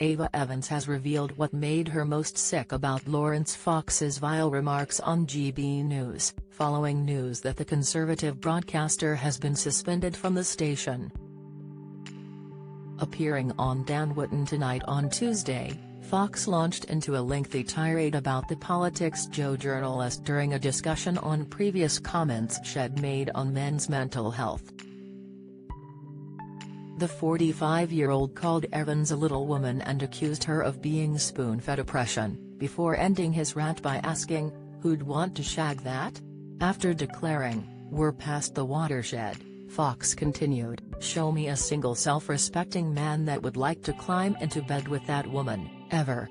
Ava Evans has revealed what made her most sick about Laurence Fox's vile remarks on GB News, following news that the conservative broadcaster has been suspended from the station. Appearing on Dan Wootton Tonight on Tuesday, Fox launched into a lengthy tirade about the Politics Joe journalist during a discussion on previous comments she'd made on men's mental health. The 45-year-old called Evans a little woman and accused her of being spoon-fed oppression, before ending his rant by asking, "Who'd want to shag that?" After declaring, "We're past the watershed," Fox continued, "Show me a single self-respecting man that would like to climb into bed with that woman, ever,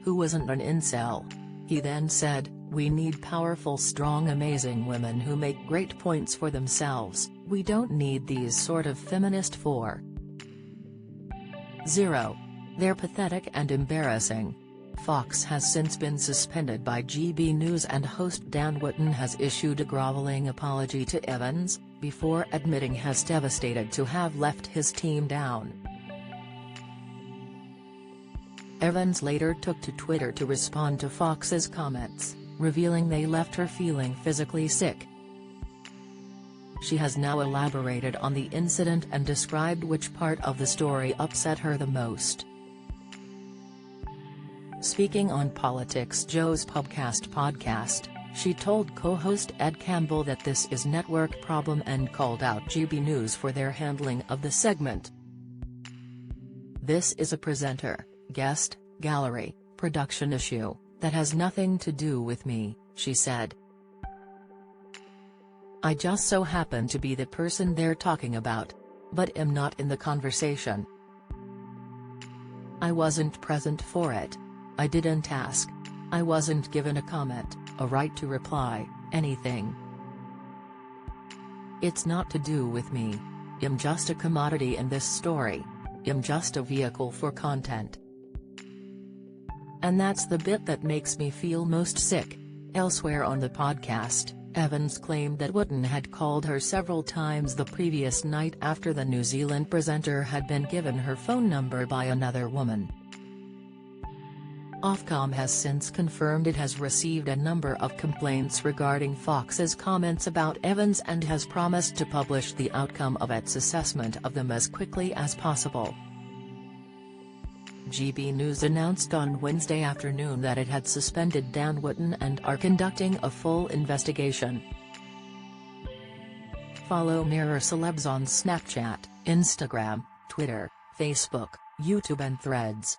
who wasn't an incel." He then said, "We need powerful, strong, amazing women who make great points for themselves. We don't need these sort of feminist 4.0. They're pathetic and embarrassing." Fox has since been suspended by GB News, and host Dan Wootton has issued a groveling apology to Evans, before admitting he's devastated to have left his team down. Evans later took to Twitter to respond to Fox's comments, revealing they left her feeling physically sick. She has now elaborated on the incident and described which part of the story upset her the most. Speaking on Politics Joe's podcast, she told co-host Ed Campbell that this is network problem and called out GB News for their handling of the segment. "This is a presenter, guest, gallery, production issue, that has nothing to do with me," she said. "I just so happen to be the person they're talking about. But am not in the conversation. I wasn't present for it. I didn't ask. I wasn't given a comment, a right to reply, anything. It's not to do with me. I'm just a commodity in this story. I'm just a vehicle for content. And that's the bit that makes me feel most sick." Elsewhere on the podcast, Evans claimed that Wootton had called her several times the previous night after the New Zealand presenter had been given her phone number by another woman. Ofcom has since confirmed it has received a number of complaints regarding Fox's comments about Evans and has promised to publish the outcome of its assessment of them as quickly as possible. GB News announced on Wednesday afternoon that it had suspended Dan Wootton and are conducting a full investigation. Follow Mirror Celebs on Snapchat, Instagram, Twitter, Facebook, YouTube and Threads.